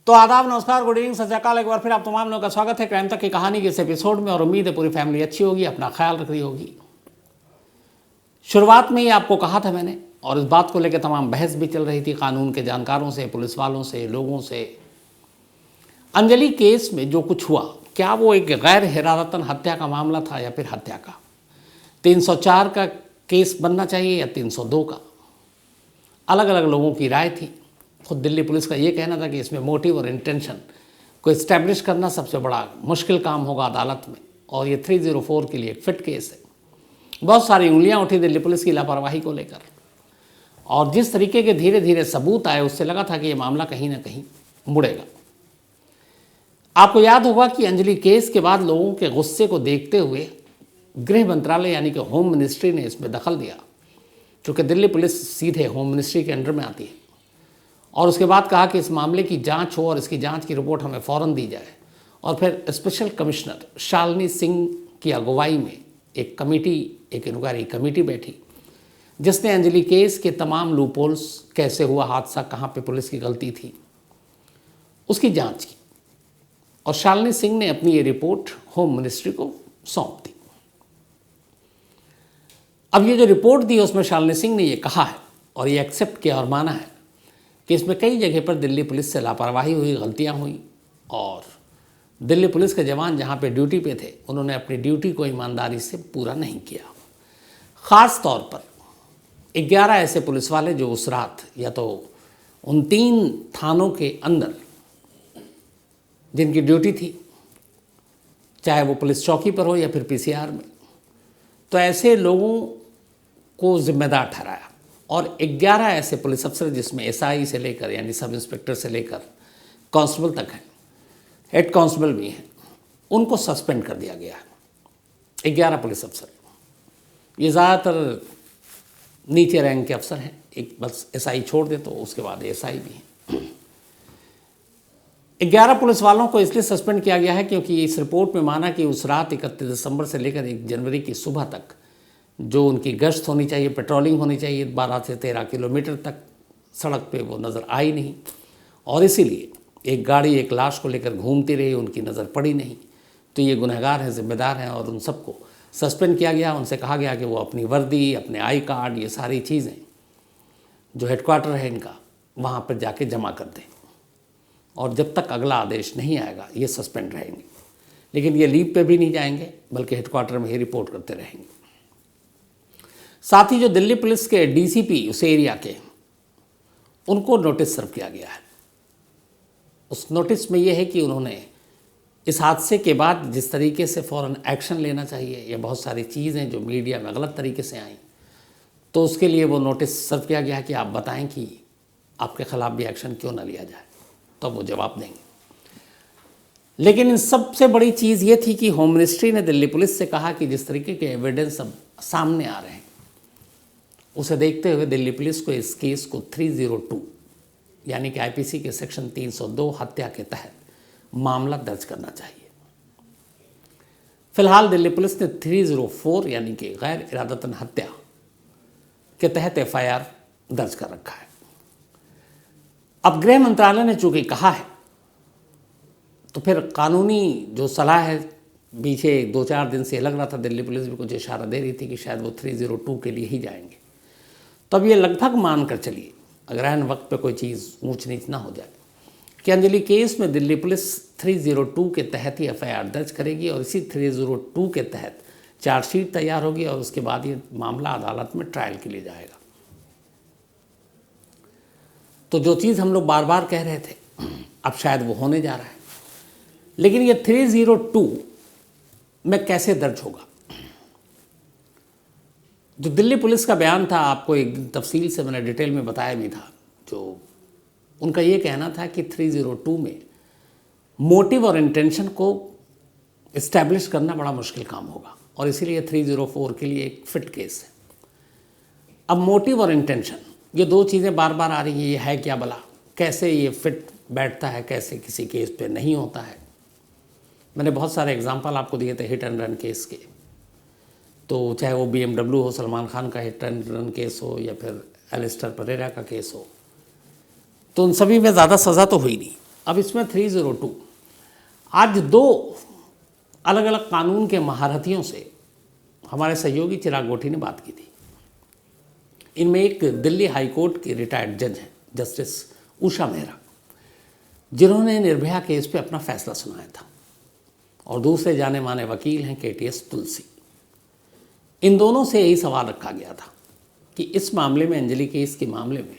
तो आदाब, नमस्कार, गुड इवनिंग, सत श्री अकाल। एक बार फिर आप तमाम लोगों का स्वागत है क्राइम तक की कहानी के इस एपिसोड में। और उम्मीद है पूरी फैमिली अच्छी होगी, अपना ख्याल रख रही होगी। शुरुआत में ही आपको कहा था मैंने, और इस बात को लेकर तमाम बहस भी चल रही थी कानून के जानकारों से, पुलिस वालों से, लोगों से। अंजलि केस में जो कुछ हुआ, क्या वो एक गैर इरादतन हत्या का मामला था या फिर हत्या का? 304 का केस बनना चाहिए या 302 का? अलग अलग लोगों की राय थी। खुद दिल्ली पुलिस का ये कहना था कि इसमें मोटिव और इंटेंशन को इस्टेब्लिश करना सबसे बड़ा मुश्किल काम होगा अदालत में, और ये 304 के लिए एक फिट केस है। बहुत सारी उंगलियां उठी दिल्ली पुलिस की लापरवाही को लेकर, और जिस तरीके के धीरे धीरे सबूत आए उससे लगा था कि ये मामला कहीं ना कहीं मुड़ेगा। आपको याद होगा कि अंजलि केस के बाद लोगों के गुस्से को देखते हुए गृह मंत्रालय यानी कि होम मिनिस्ट्री ने इसमें दखल दिया, क्योंकि दिल्ली पुलिस सीधे होम मिनिस्ट्री के अंडर में आती है। और उसके बाद कहा कि इस मामले की जांच हो और इसकी जांच की रिपोर्ट हमें फ़ौरन दी जाए। और फिर स्पेशल कमिश्नर शालिनी सिंह की अगुवाई में एक कमेटी, एक इंक्वायरी कमेटी बैठी, जिसने अंजलि केस के तमाम लूपहोल्स, कैसे हुआ हादसा, कहाँ पे पुलिस की गलती थी, उसकी जांच की। और शालिनी सिंह ने अपनी ये रिपोर्ट होम मिनिस्ट्री को सौंप दी। अब ये जो रिपोर्ट दी उसमें शालिनी सिंह ने ये कहा है और ये एक्सेप्ट किया और माना है कि इसमें कई जगह पर दिल्ली पुलिस से लापरवाही हुई, गलतियां हुई, और दिल्ली पुलिस के जवान जहां पे ड्यूटी पे थे उन्होंने अपनी ड्यूटी को ईमानदारी से पूरा नहीं किया। ख़ास तौर पर 11 ऐसे पुलिस वाले जो उस रात या तो उन 3 थानों के अंदर जिनकी ड्यूटी थी, चाहे वो पुलिस चौकी पर हो या फिर पीसीआर में, तो ऐसे लोगों को जिम्मेदार ठहराया। और 11 ऐसे पुलिस अफसर, जिसमें एसआई से लेकर यानी सब इंस्पेक्टर से लेकर कांस्टेबल तक हैं, हेड कांस्टेबल भी हैं, उनको सस्पेंड कर दिया गया है। 11 पुलिस अफसर, ये ज़्यादातर नीचे रैंक के अफसर हैं, एक बस एसआई छोड़ दे तो उसके बाद एसआई भी हैं। 11 पुलिस वालों को इसलिए सस्पेंड किया गया है क्योंकि इस रिपोर्ट में माना कि उस रात 31 दिसंबर से लेकर 1 जनवरी की सुबह तक जो उनकी गश्त होनी चाहिए, पेट्रोलिंग होनी चाहिए, 12 से 13 किलोमीटर तक सड़क पे वो नज़र आई नहीं, और इसीलिए एक गाड़ी एक लाश को लेकर घूमती रही, उनकी नज़र पड़ी नहीं। तो ये गुनहगार हैं, जिम्मेदार हैं, और उन सबको सस्पेंड किया गया। उनसे कहा गया कि वो अपनी वर्दी, अपने आई कार्ड, ये सारी चीज़ें जो हेडक्वार्टर है इनका, वहाँ पर जाके जमा कर दें, और जब तक अगला आदेश नहीं आएगा ये सस्पेंड रहेंगे। लेकिन ये लीव पे भी नहीं जाएंगे, बल्कि हेडक्वार्टर में ही रिपोर्ट करते रहेंगे। साथ ही जो दिल्ली पुलिस के डीसीपी उस एरिया के, उनको नोटिस सर्व किया गया है। उस नोटिस में ये है कि उन्होंने इस हादसे के बाद जिस तरीके से फ़ौरन एक्शन लेना चाहिए, या बहुत सारी चीज़ें जो मीडिया में गलत तरीके से आईं, तो उसके लिए वो नोटिस सर्व किया गया कि आप बताएं कि आपके ख़िलाफ़ भी एक्शन क्यों ना लिया जाए, तो वो जवाब देंगे। लेकिन इन सबसे बड़ी चीज़ ये थी कि होम मिनिस्ट्री ने दिल्ली पुलिस से कहा कि जिस तरीके के एविडेंस अब सामने आ रहे हैं, उसे देखते हुए दिल्ली पुलिस को इस केस को 302 यानी कि आईपीसी के सेक्शन 302 हत्या के तहत मामला दर्ज करना चाहिए। फिलहाल दिल्ली पुलिस ने 304 यानी कि गैर इरादतन हत्या के तहत एफआईआर दर्ज कर रखा है। अब गृह मंत्रालय ने चूंकि कहा है, तो फिर कानूनी जो सलाह है, पीछे 2-4 दिन से लग रहा था दिल्ली पुलिस भी कुछ इशारा दे रही थी कि शायद वो 302 के लिए ही जाएंगे। तब ये लगभग मान कर चलिए, अगर ऐन वक्त पे कोई चीज़ ऊंच नीच ना हो जाए, कि अंजलि केस में दिल्ली पुलिस 302 के तहत ही एफआईआर दर्ज करेगी, और इसी 302 के तहत चार्जशीट तैयार होगी, और उसके बाद ये मामला अदालत में ट्रायल के लिए जाएगा। तो जो चीज़ हम लोग बार बार कह रहे थे, अब शायद वो होने जा रहा है। लेकिन ये 302 में कैसे दर्ज होगा? जो दिल्ली पुलिस का बयान था, आपको एक दिन तफसील से मैंने डिटेल में बताया भी था, जो उनका ये कहना था कि 302 में मोटिव और इंटेंशन को इस्टेब्लिश करना बड़ा मुश्किल काम होगा, और इसीलिए 304 के लिए एक फिट केस है। अब मोटिव और इंटेंशन, ये 2 चीज़ें बार बार आ रही हैं, ये है क्या भला, कैसे ये फिट बैठता है, कैसे किसी केस पे नहीं होता है। मैंने बहुत सारे एग्जाम्पल आपको दिए थे हिट एंड रन केस के, तो चाहे वो BMW हो, सलमान खान का हिट एंड रन केस हो, या फिर एलिस्टर परेरा का केस हो, तो उन सभी में ज़्यादा सज़ा तो हुई नहीं। अब इसमें 302 आज 2 अलग अलग कानून के महारथियों से हमारे सहयोगी चिराग गोठी ने बात की थी। इनमें एक दिल्ली हाई कोर्ट के रिटायर्ड जज हैं जस्टिस उषा मेहरा, जिन्होंने निर्भया केस पे अपना फैसला सुनाया था, और दूसरे जाने माने वकील हैं KTS तुलसी। इन दोनों से यही सवाल रखा गया था कि इस मामले में, अंजलि केस के मामले में,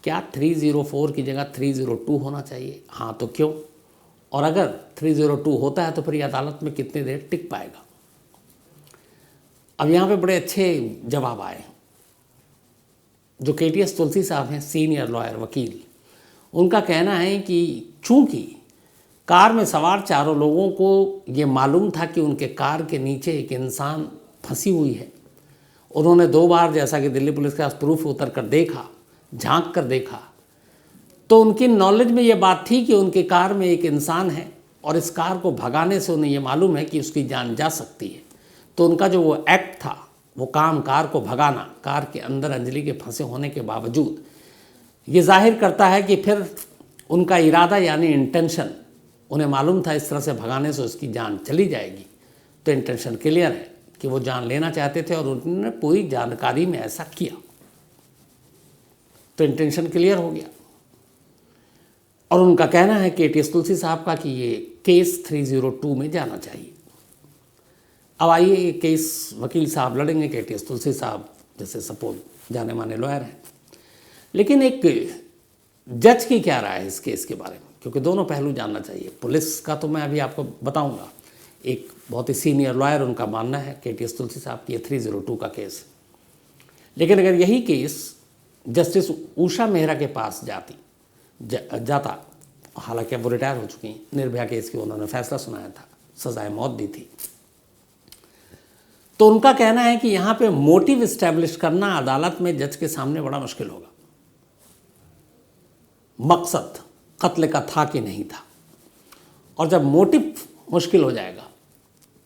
क्या 304 की जगह 302 होना चाहिए? हाँ तो क्यों? और अगर 302 होता है तो फिर ये अदालत में कितनी देर टिक पाएगा? अब यहाँ पे बड़े अच्छे जवाब आए। जो KTS तुलसी साहब हैं, सीनियर लॉयर वकील, उनका कहना है कि चूंकि कार में सवार चारों लोगों को ये मालूम था कि उनके कार के नीचे एक इंसान फंसी हुई है, उन्होंने 2 बार, जैसा कि दिल्ली पुलिस के पास प्रूफ उतर कर देखा, झांक कर देखा, तो उनकी नॉलेज में ये बात थी कि उनके कार में एक इंसान है और इस कार को भगाने से उन्हें ये मालूम है कि उसकी जान जा सकती है। तो उनका जो वो एक्ट था, वो काम, कार को भगाना, कार के अंदर अंजलि के फंसे होने के बावजूद, ये जाहिर करता है कि फिर उनका इरादा यानी इंटेंशन, उन्हें मालूम था इस तरह से भगाने से उसकी जान चली जाएगी, तो इंटेंशन क्लियर है कि वो जान लेना चाहते थे और उन्होंने पूरी जानकारी में ऐसा किया, तो इंटेंशन क्लियर हो गया। और उनका कहना है KTS तुलसी साहब का कि ये केस 302 में जाना चाहिए। अब आइए, ये केस वकील साहब लड़ेंगे, KTS तुलसी साहब जैसे सपोज जाने माने लॉयर हैं, लेकिन एक जज की क्या राय है इस केस के बारे में, क्योंकि दोनों पहलू जानना चाहिए। पुलिस का तो मैं अभी आपको बताऊंगा, एक बहुत ही सीनियर लॉयर, उनका मानना है KTS तुलसी साहब की ये 302 का केस है। लेकिन अगर यही केस जस्टिस उषा मेहरा के पास जाता, हालांकि अब वो रिटायर हो चुकी हैं, निर्भया केस की उन्होंने फैसला सुनाया था, सजाए मौत दी थी, तो उनका कहना है कि यहाँ पे मोटिव इस्टेब्लिश करना अदालत में जज के सामने बड़ा मुश्किल होगा। मकसद कत्ल का था कि नहीं था, और जब मोटिव मुश्किल हो जाएगा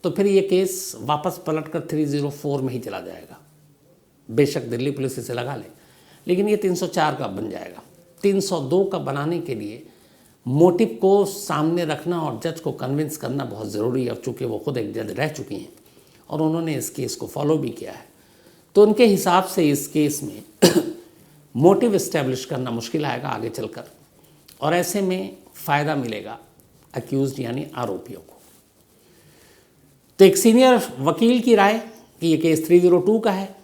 तो फिर ये केस वापस पलटकर 304 में ही चला जाएगा। बेशक दिल्ली पुलिस इसे लगा ले, लेकिन ये 304 का बन जाएगा। 302 का बनाने के लिए मोटिव को सामने रखना और जज को कन्विंस करना बहुत ज़रूरी है। अब चूँकि वो खुद एक जज रह चुकी हैं और उन्होंने इस केस को फॉलो भी किया है, तो उनके हिसाब से इस केस में मोटिव इस्टेब्लिश करना मुश्किल आएगा आगे चलकर, और ऐसे में फ़ायदा मिलेगा अक्यूज़ड यानी आरोपियों को। तो एक सीनियर वकील की राय कि ये केस 302 का है,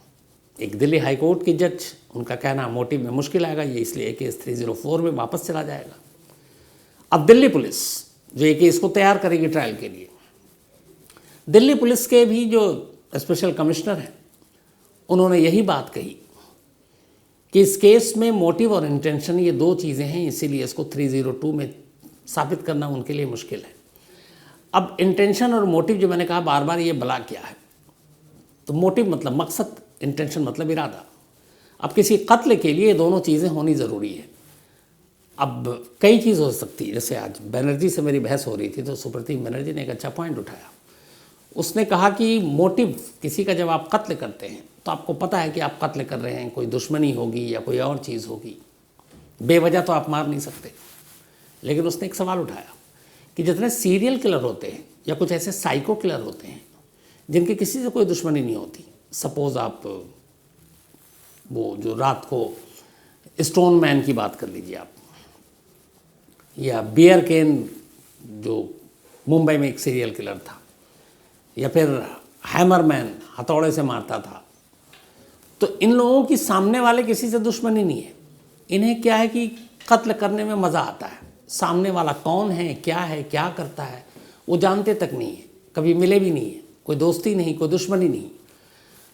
एक दिल्ली हाई कोर्ट की जज, उनका कहना मोटिव में मुश्किल आएगा, ये इसलिए केस 304 में वापस चला जाएगा। अब दिल्ली पुलिस जो ये केस को तैयार करेगी ट्रायल के लिए, दिल्ली पुलिस के भी जो स्पेशल कमिश्नर हैं, उन्होंने यही बात कही कि इस केस में मोटिव और इंटेंशन ये 2 चीज़ें हैं, इसीलिए इसको 302 में साबित करना उनके लिए मुश्किल है। अब इंटेंशन और मोटिव जो मैंने कहा बार बार, ये बला क्या है, तो मोटिव मतलब मकसद, इंटेंशन मतलब इरादा। अब किसी कत्ल के लिए दोनों चीज़ें होनी ज़रूरी है। अब कई चीज़ हो सकती है, जैसे आज बनर्जी से मेरी बहस हो रही थी तो सुप्रतीक बनर्जी ने एक अच्छा पॉइंट उठाया। उसने कहा कि मोटिव किसी का, जब आप कत्ल करते हैं तो आपको पता है कि आप कत्ल कर रहे हैं, कोई दुश्मनी होगी या कोई और चीज़ होगी, बेवजह तो आप मार नहीं सकते। लेकिन उसने एक सवाल उठाया कि जितने सीरियल किलर होते हैं या कुछ ऐसे साइको किलर होते हैं जिनकी किसी से कोई दुश्मनी नहीं होती, सपोज़ आप वो जो रात को स्टोन मैन की बात कर लीजिए आप, या बियर केन जो मुंबई में एक सीरियल किलर था, या फिर हैमरमैन हथौड़े से मारता था, तो इन लोगों की सामने वाले किसी से दुश्मनी नहीं है। इन्हें क्या है कि कत्ल करने में मज़ा आता है। सामने वाला कौन है, क्या करता है, वो जानते तक नहीं है, कभी मिले भी नहीं है, कोई दोस्ती नहीं, कोई दुश्मनी नहीं।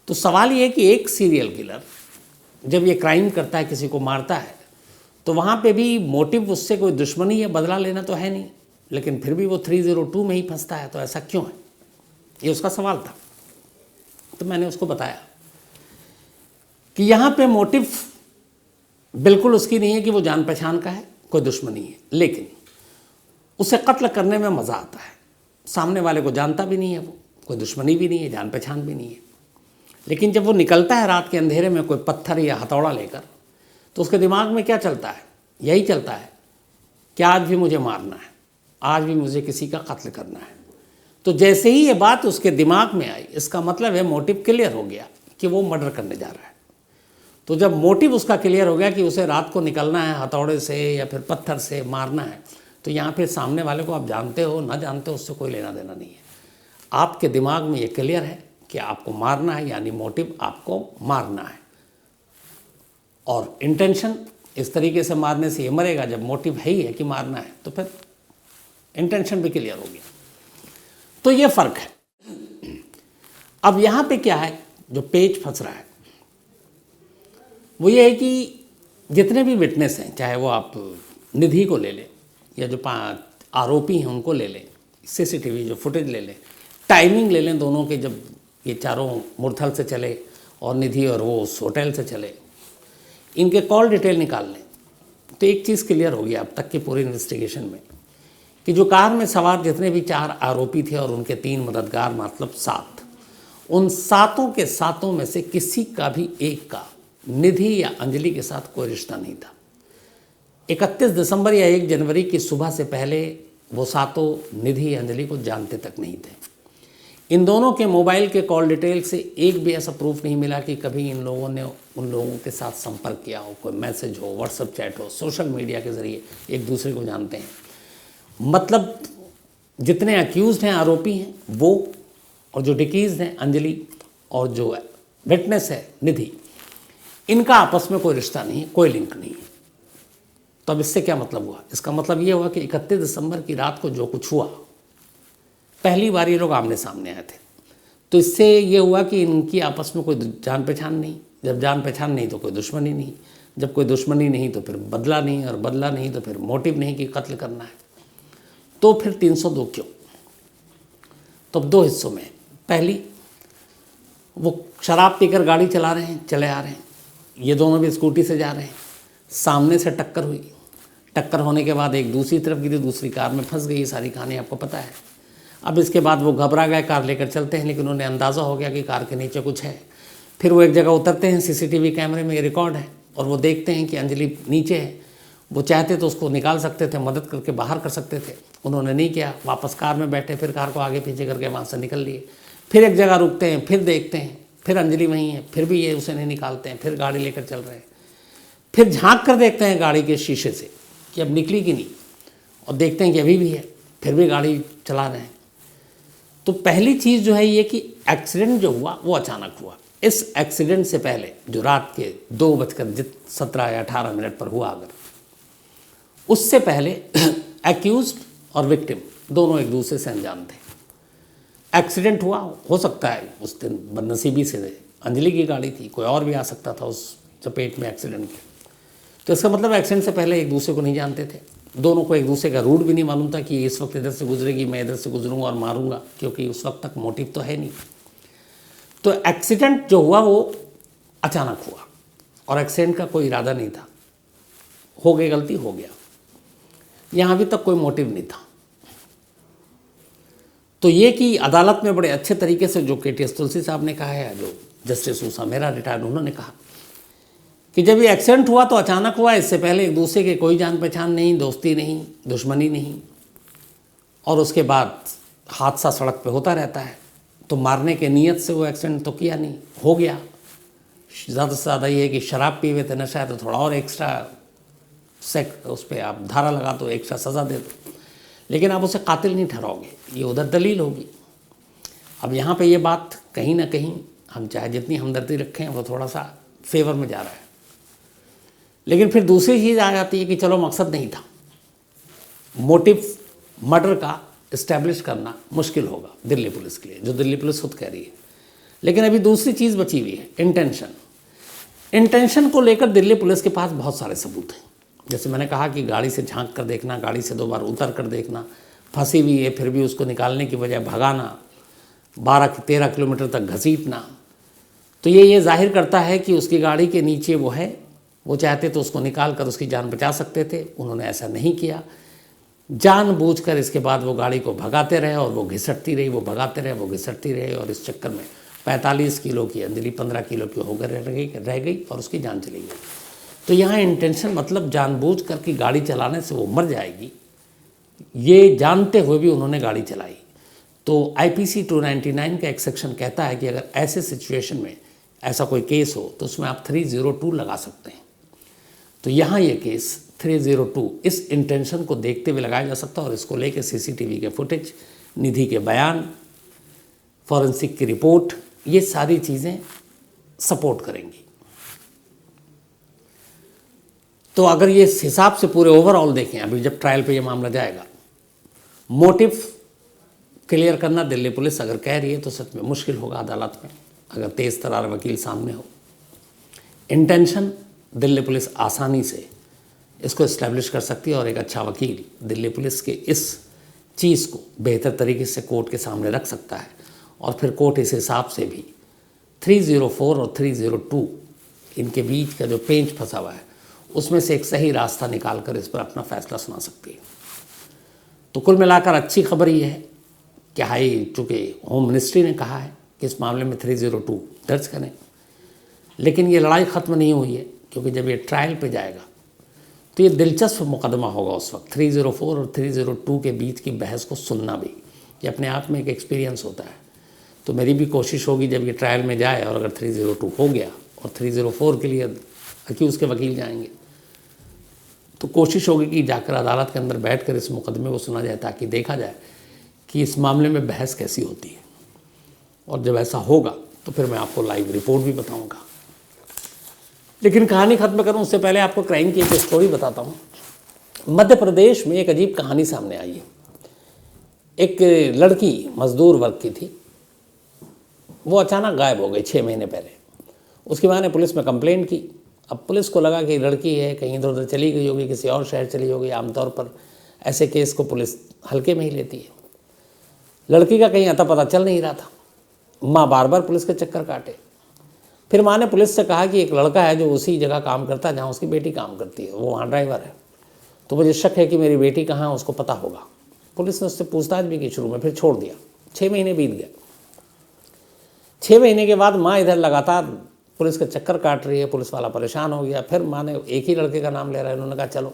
तो सवाल ये है कि एक सीरियल किलर जब ये क्राइम करता है, किसी को मारता है, तो वहाँ पे भी मोटिव उससे कोई दुश्मनी या बदला लेना तो है नहीं, लेकिन फिर भी वो 302 में ही फंसता है, तो ऐसा क्यों है? ये उसका सवाल था। तो मैंने उसको बताया कि यहाँ पे मोटिव बिल्कुल उसकी नहीं है कि वो जान पहचान का है, कोई दुश्मनी है, लेकिन उसे कत्ल करने में मज़ा आता है। सामने वाले को जानता भी नहीं है, वो कोई दुश्मनी भी नहीं है, जान पहचान भी नहीं है, लेकिन जब वो निकलता है रात के अंधेरे में कोई पत्थर या हथौड़ा लेकर, तो उसके दिमाग में क्या चलता है? यही चलता है कि आज भी मुझे मारना है, आज भी मुझे किसी का कत्ल करना है। तो जैसे ही ये बात उसके दिमाग में आई, इसका मतलब है मोटिव क्लियर हो गया कि वो मर्डर करने जा रहा है। तो जब मोटिव उसका क्लियर हो गया कि उसे रात को निकलना है, हथौड़े से या फिर पत्थर से मारना है, तो यहाँ फिर सामने वाले को आप जानते हो ना जानते हो, उससे कोई लेना देना नहीं है। आपके दिमाग में ये क्लियर है कि आपको मारना है, यानी मोटिव आपको मारना है। और इंटेंशन, इस तरीके से मारने से ये मरेगा, जब मोटिव है ही है कि मारना है तो फिर इंटेंशन भी क्लियर हो गया। तो ये फ़र्क है। अब यहाँ पे क्या है जो पेच फंस रहा है, वो ये है कि जितने भी विटनेस हैं, चाहे वो आप निधि को ले लें या जो 5 आरोपी हैं उनको ले लें, सीसीटीवी जो फुटेज ले लें, टाइमिंग ले लें दोनों के, जब ये चारों मुरथल से चले और निधि और वो उस होटल से चले, इनके कॉल डिटेल निकाल लें, तो एक चीज़ क्लियर होगी अब तक की पूरी इन्वेस्टिगेशन में कि जो कार में सवार जितने भी 4 आरोपी थे और उनके 3 मददगार, मतलब 7, उन 7 के 7 में से किसी का भी एक का निधि या अंजलि के साथ कोई रिश्ता नहीं था। 31 दिसंबर या 1 जनवरी की सुबह से पहले वो 7 निधि या अंजलि को जानते तक नहीं थे। इन दोनों के मोबाइल के कॉल डिटेल से एक भी ऐसा प्रूफ नहीं मिला कि कभी इन लोगों ने उन लोगों के साथ संपर्क किया हो, कोई मैसेज हो, व्हाट्सएप चैट हो, सोशल मीडिया के ज़रिए एक दूसरे को जानते हैं। मतलब जितने अक्यूज़ड हैं, आरोपी हैं वो, और जो डिकीज़ हैं अंजलि, और जो विटनेस है निधि, इनका आपस में कोई रिश्ता नहीं है, कोई लिंक नहीं है। तो अब इससे क्या मतलब हुआ? इसका मतलब ये हुआ कि 31 दिसंबर की रात को जो कुछ हुआ, पहली बार ये लोग आमने सामने आए थे। तो इससे ये हुआ कि इनकी आपस में कोई जान पहचान नहीं। जब जान पहचान नहीं तो कोई दुश्मनी नहीं, जब कोई दुश्मनी नहीं तो फिर बदला नहीं, और बदला नहीं तो फिर मोटिव नहीं कि कत्ल करना है। तो फिर 302 क्यों? तो अब 2 हिस्सों में। पहली, वो शराब पीकर गाड़ी चला रहे हैं, चले आ रहे हैं, ये दोनों भी स्कूटी से जा रहे हैं, सामने से टक्कर हुई, टक्कर होने के बाद एक दूसरी तरफ गिरी, दूसरी कार में फंस गई। सारी कहानी आपको पता है। अब इसके बाद वो घबरा गए, कार लेकर चलते हैं, लेकिन उन्हें अंदाज़ा हो गया कि कार के नीचे कुछ है। फिर वो एक जगह उतरते हैं, सीसीटीवी कैमरे में ये रिकॉर्ड है, और वो देखते हैं कि अंजलि नीचे है। वो चाहते तो उसको निकाल सकते थे, मदद करके बाहर कर सकते थे, उन्होंने नहीं किया। वापस कार में बैठे, फिर कार को आगे पीछे करके वहाँ से निकल लिए। फिर एक जगह रुकते हैं, फिर देखते हैं, फिर अंजलि वहीं है, फिर भी ये उसे नहीं निकालते हैं, फिर गाड़ी लेकर चल रहे हैं। फिर झांक कर देखते हैं गाड़ी के शीशे से कि अब निकली कि नहीं, और देखते हैं कि अभी भी है, फिर भी गाड़ी चला रहे हैं। तो पहली चीज़ जो है ये कि एक्सीडेंट जो हुआ वो अचानक हुआ। इस एक्सीडेंट से पहले जो रात के 2:17 या 18 मिनट पर हुआ, अगर उससे पहले एक्यूज्ड और विक्टिम दोनों एक दूसरे से अनजान थे। एक्सीडेंट हुआ, हो सकता है उस दिन बदनसीबी से अंजलि की गाड़ी थी, कोई और भी आ सकता था उस चपेट में एक्सीडेंट के। तो इसका मतलब एक्सीडेंट से पहले एक दूसरे को नहीं जानते थे। दोनों को एक दूसरे का रूट भी नहीं मालूम था कि इस वक्त इधर से गुजरेगी, मैं इधर से गुजरूंगा और मारूंगा, क्योंकि उस वक्त तक मोटिव तो है नहीं। तो एक्सीडेंट जो हुआ वो अचानक हुआ, और एक्सीडेंट का कोई इरादा नहीं था। हो गई गलती, हो गया। यहाँ अभी तक कोई मोटिव नहीं था। तो ये कि अदालत में बड़े अच्छे तरीके से जो KTS तुलसी साहब ने कहा है, जो जस्टिस उषा मेहरा रिटायर्ड, उन्होंने कहा कि जब ये एक्सीडेंट हुआ तो अचानक हुआ, इससे पहले एक दूसरे के कोई जान पहचान नहीं, दोस्ती नहीं, दुश्मनी नहीं, और उसके बाद हादसा सड़क पे होता रहता है। तो मारने के नियत से वो एक्सीडेंट तो किया नहीं, हो गया। ज़्यादा से ज़्यादा ये है कि शराब पी हुए थे, नशा है, तो थोड़ा और एक्स्ट्रा उस पर आप धारा लगा दो, एक्स्ट्रा सज़ा दे दो, लेकिन आप उसे कातिल नहीं ठहराओगे, ये उधर दलील होगी। अब यहाँ पे ये बात कहीं ना कहीं हम चाहे जितनी हमदर्दी रखें, वो थोड़ा सा फेवर में जा रहा है। लेकिन फिर दूसरी चीज़ आ जाती है कि चलो मकसद नहीं था, मोटिव मर्डर का इस्टेब्लिश करना मुश्किल होगा दिल्ली पुलिस के लिए, जो दिल्ली पुलिस खुद कह रही है। लेकिन अभी दूसरी चीज़ बची हुई है, इंटेंशन। इंटेंशन को लेकर दिल्ली पुलिस के पास बहुत सारे सबूत हैं। जैसे मैंने कहा कि गाड़ी से झांक कर देखना, गाड़ी से 2 बार उतर कर देखना, फंसी हुई है फिर भी उसको निकालने की बजाय भगाना, 12-13 किलोमीटर तक घसीटना, तो ये जाहिर करता है कि उसकी गाड़ी के नीचे वो है। वो चाहते तो उसको निकाल कर उसकी जान बचा सकते थे, उन्होंने ऐसा नहीं किया। जानबूझकर इसके बाद वो गाड़ी को भगाते रहे, और वो घिसटती रही, वो भगाते रहे, वो घिसटती रही, और इस चक्कर में 45 किलो की अंजलि 15 किलो की होकर रह गई, और उसकी जान चली गई। तो यहाँ इंटेंशन मतलब जानबूझ कर कि गाड़ी चलाने से वो मर जाएगी, ये जानते हुए भी उन्होंने गाड़ी चलाई। तो आईपीसी 299 का एक सेक्शन कहता है कि अगर ऐसे सिचुएशन में ऐसा कोई केस हो तो उसमें आप 302 लगा सकते हैं। तो यहाँ ये केस 302 इस इंटेंशन को देखते हुए लगाया जा सकता है, और इसको लेके सीसीटीवी के फुटेज, निधि के बयान, फॉरेंसिक की रिपोर्ट, ये सारी चीज़ें सपोर्ट करेंगी। तो अगर ये इस हिसाब से पूरे ओवरऑल देखें, अभी जब ट्रायल पे ये मामला जाएगा, मोटिव क्लियर करना दिल्ली पुलिस अगर कह रही है तो सच में मुश्किल होगा अदालत में, अगर तेज़ तरार वकील सामने हो। इंटेंशन दिल्ली पुलिस आसानी से इसको इस्टेब्लिश कर सकती है, और एक अच्छा वकील दिल्ली पुलिस के इस चीज़ को बेहतर तरीके से कोर्ट के सामने रख सकता है, और फिर कोर्ट इस हिसाब से भी 304 और 302 इनके बीच का जो पेंच फंसा हुआ है उसमें से एक सही रास्ता निकाल कर इस पर अपना फैसला सुना सकती है। तो कुल मिलाकर अच्छी खबर ये है कि चूँकि होम मिनिस्ट्री ने कहा है कि इस मामले में 302 दर्ज करें, लेकिन ये लड़ाई ख़त्म नहीं हुई है, क्योंकि जब ये ट्रायल पे जाएगा तो ये दिलचस्प मुकदमा होगा उस वक्त। 304 और 302 के बीच की बहस को सुनना भी ये अपने आप में एक एक्सपीरियंस होता है। तो मेरी भी कोशिश होगी जब ये ट्रायल में जाए और अगर 302 हो गया और 304 के लिए अक्यूज़ के वकील जाएंगे, तो कोशिश होगी कि जाकर अदालत के अंदर बैठकर इस मुकदमे को सुना जाए, ताकि देखा जाए कि इस मामले में बहस कैसी होती है। और जब ऐसा होगा तो फिर मैं आपको लाइव रिपोर्ट भी बताऊंगा। लेकिन कहानी ख़त्म करूं उससे पहले आपको क्राइम की एक स्टोरी बताता हूं। मध्य प्रदेश में एक अजीब कहानी सामने आई है। एक लड़की मजदूर वर्ग की थी, वो अचानक गायब हो गई 6 महीने पहले। उसकी माँ ने पुलिस में कंप्लेंट की। अब पुलिस को लगा कि लड़की है, कहीं इधर उधर चली गई होगी, किसी और शहर चली होगी। आमतौर पर ऐसे केस को पुलिस हल्के में ही लेती है। लड़की का कहीं अता पता चल नहीं रहा था। माँ बार बार पुलिस के चक्कर काटे। फिर माँ ने पुलिस से कहा कि एक लड़का है जो उसी जगह काम करता है जहाँ उसकी बेटी काम करती है, वो वहाँ ड्राइवर है, तो मुझे शक है कि मेरी बेटी कहाँ है, उसको पता होगा। पुलिस ने उससे पूछताछ भी की शुरू में, फिर छोड़ दिया। 6 महीने बीत गए। 6 महीने के बाद माँ इधर लगातार पुलिस के चक्कर काट रही है। पुलिस वाला परेशान हो गया। फिर माँ ने एक ही लड़के का नाम ले रहा है। उन्होंने कहा चलो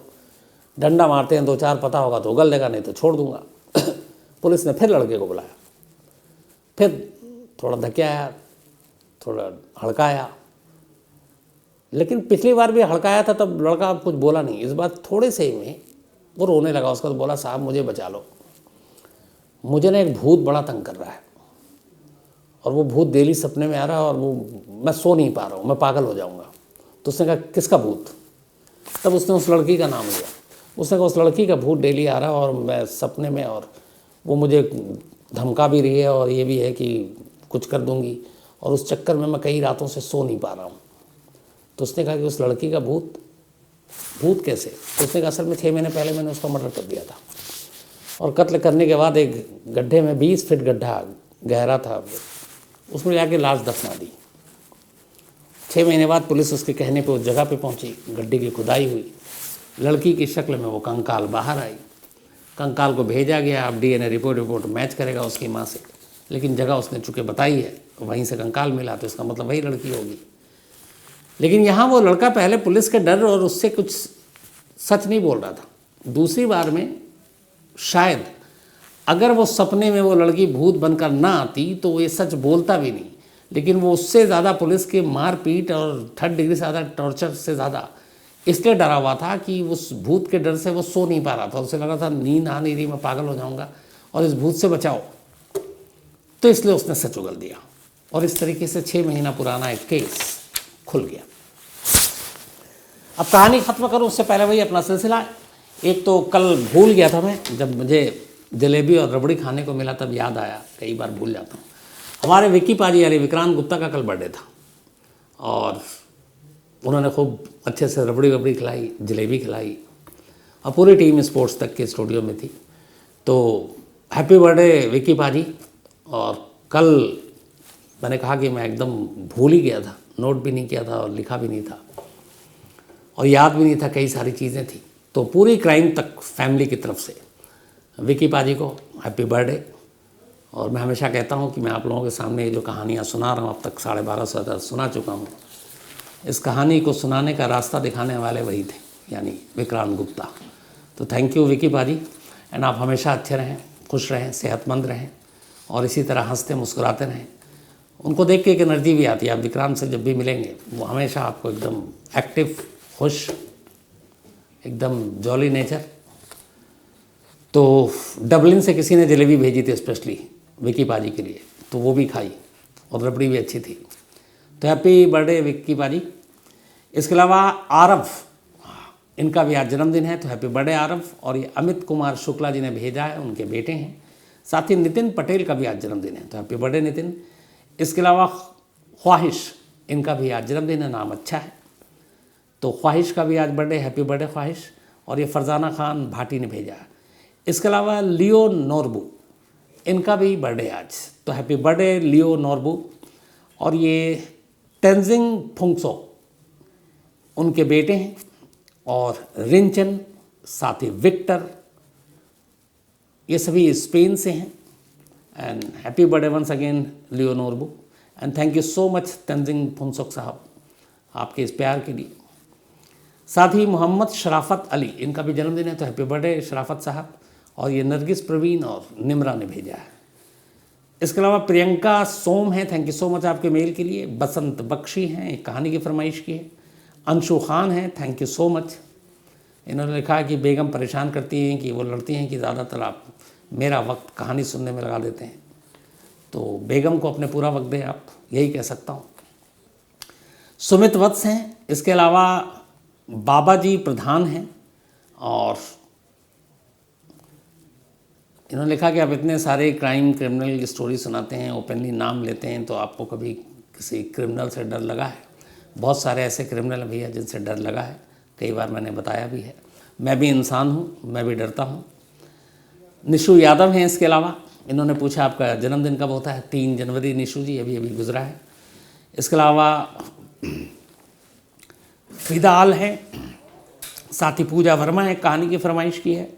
डंडा मारते हैं, 2-4 पता होगा तो उगल देगा, नहीं तो छोड़ दूंगा। पुलिस ने फिर लड़के को बुलाया। फिर थोड़ा धक्याया, थोड़ा हड़काया, लेकिन पिछली बार भी हड़काया था तब लड़का कुछ बोला नहीं। इस बार थोड़े से ही में वो रोने लगा। उसका तो बोला साहब मुझे बचा लो, मुझे ना एक भूत बड़ा तंग कर रहा है, और वो भूत डेली सपने में आ रहा है, और वो मैं सो नहीं पा रहा हूँ, मैं पागल हो जाऊँगा। तो उसने कहा किसका भूत? तब उसने उस लड़की का नाम लिया। उसने कहा उस लड़की का भूत डेली आ रहा है और मैं सपने में, और वो मुझे धमका भी रही है, और ये भी है कि कुछ कर दूंगी, और उस चक्कर में मैं कई रातों से सो नहीं पा रहा हूँ। तो उसने कहा कि उस लड़की का भूत कैसे? तो उसने कहा असल में 6 महीने पहले मैंने उसका मर्डर कर दिया था, और कत्ल करने के बाद एक गड्ढे में 20 फीट गड्ढा गहरा था, उसमें जाके लाश दफना दी। 6 महीने बाद पुलिस उसके कहने पे उस जगह पे पहुंची। गड्ढे की खुदाई हुई। लड़की की शक्ल में वो कंकाल बाहर आई। कंकाल को भेजा गया। अब डीएनए रिपोर्ट मैच करेगा उसकी माँ से, लेकिन जगह उसने चूँकि बताई है वहीं से कंकाल मिला, तो इसका मतलब वही लड़की होगी। लेकिन यहाँ वो लड़का पहले पुलिस के डर और उससे कुछ सच नहीं बोल रहा था। दूसरी बार में शायद अगर वो सपने में वो लड़की भूत बनकर ना आती तो वो ये सच बोलता भी नहीं, लेकिन वो उससे ज़्यादा पुलिस के मारपीट और 3rd डिग्री से ज़्यादा टॉर्चर से ज़्यादा इसलिए डरा हुआ था कि उस भूत के डर से वो सो नहीं पा रहा था। उसे लगा था नींद आ नहीं रही, मैं पागल हो जाऊंगा, और इस भूत से बचाओ। तो इसलिए उसने सच उगल दिया, और इस तरीके से 6 महीना पुराना एक केस खुल गया। अब कहानी ख़त्म करूँ उससे पहले वही अपना सिलसिला। एक तो कल भूल गया था मैं, जब मुझे जलेबी और रबड़ी खाने को मिला तब याद आया, कई बार भूल जाता हूँ। हमारे विक्की पाजी यानी विक्रांत गुप्ता का कल बर्थडे था, और उन्होंने खूब अच्छे से रबड़ी खिलाई, जलेबी खिलाई, और पूरी टीम स्पोर्ट्स तक के स्टूडियो में थी। तो हैप्पी बर्थडे विक्की पाजी। और कल मैंने कहा कि मैं एकदम भूल ही गया था, नोट भी नहीं किया था और लिखा भी नहीं था और याद भी नहीं था, कई सारी चीज़ें थी। तो पूरी क्राइम तक फैमिली की तरफ से विक्की पाजी को हैप्पी बर्थडे। और मैं हमेशा कहता हूँ कि मैं आप लोगों के सामने ये जो कहानियाँ सुना रहा हूँ, अब तक 1250 से ज़्यादा सुना चुका हूँ, इस कहानी को सुनाने का रास्ता दिखाने वाले वही थे, यानी विक्रांत गुप्ता। तो थैंक यू विकी भाजी, एंड आप हमेशा अच्छे रहें, खुश रहें, सेहतमंद रहें और इसी तरह हंसते मुस्कुराते रहें। उनको देख के एक एनर्जी भी आती है, आप विक्रांत से जब भी मिलेंगे वो हमेशा आपको एकदम एक्टिव, खुश, एकदम जॉली नेचर। तो डबलिन से किसी ने जलेबी भेजी थी स्पेशली विकी पाजी के लिए, तो वो भी खाई और रबड़ी भी अच्छी थी। तो हैप्पी बर्थडे विक्की पाजी। इसके अलावा आरव, इनका भी आज जन्मदिन है, तो हैप्पी बर्थडे आरव। और ये अमित कुमार शुक्ला जी ने भेजा है, उनके बेटे हैं। साथ ही नितिन पटेल का भी आज जन्मदिन है, तो हैप्पी बर्थडे नितिन। इसके अलावा ख्वाहिश, इनका भी आज जन्मदिन है, नाम अच्छा है, तो ख्वाहिश का भी आज बर्थडे, हैप्पी बर्थडे ख्वाहिश। और ये फरजाना खान भाटी ने भेजा है। इसके अलावा लियो नोरबू, इनका भी बर्थडे आज, तो हैप्पी बर्थडे लियो नोरबू। और ये तेंजिंग फुंगसो, उनके बेटे हैं। और रिंचन, साथ ही विक्टर, ये सभी स्पेन से हैं। And happy birthday once again Leo Norbu, and thank you so much Tenzing Phuntso साहब आपके इस प्यार के लिए। साथ ही मोहम्मद शराफत अली, इनका भी जन्मदिन है, तो हैप्पी बर्थडे शराफत साहब। और ये नरगिस प्रवीण और निम्रा ने भेजा है। इसके अलावा प्रियंका सोम है, थैंक यू सो मच आपके मेल के लिए। बसंत बख्शी हैं, एक कहानी की फरमाइश की है। अंशु खान है, थैंक यू सो मच। इन्होंने लिखा है कि बेगम परेशान करती हैं, कि वो लड़ती हैं कि ज़्यादातर आप मेरा वक्त कहानी सुनने में लगा देते हैं, तो बेगम को अपने पूरा वक्त दें आप, यही कह सकता हूँ। सुमित वत्स हैं। इसके अलावा बाबा जी प्रधान हैं, और इन्होंने लिखा कि आप इतने सारे क्राइम क्रिमिनल स्टोरी सुनाते हैं, ओपनली नाम लेते हैं, तो आपको कभी किसी क्रिमिनल से डर लगा है? बहुत सारे ऐसे क्रिमिनल भी हैं जिनसे डर लगा है, कई बार मैंने बताया भी है। मैं भी इंसान हूँ, मैं भी डरता हूँ। निशु यादव हैं। इसके अलावा इन्होंने पूछा आपका जन्मदिन कब होता है? 3 जनवरी निशु जी, अभी अभी गुजरा है। इसके अलावा फिदाल हैं, साथ ही पूजा वर्मा है, कहानी की फरमाइश की है।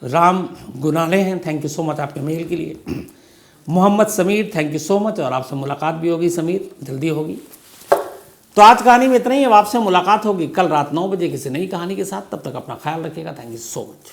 राम गुनाले हैं, थैंक यू सो मच आपके मेल के लिए। Mohammad Sameer, thank you so much, और आपसे मुलाकात भी होगी समीर, जल्दी होगी। तो आज कहानी में इतना ही। अब आपसे मुलाकात होगी कल रात 9 बजे किसी नई कहानी के साथ। तब तक अपना ख्याल रखिएगा। Thank you so much.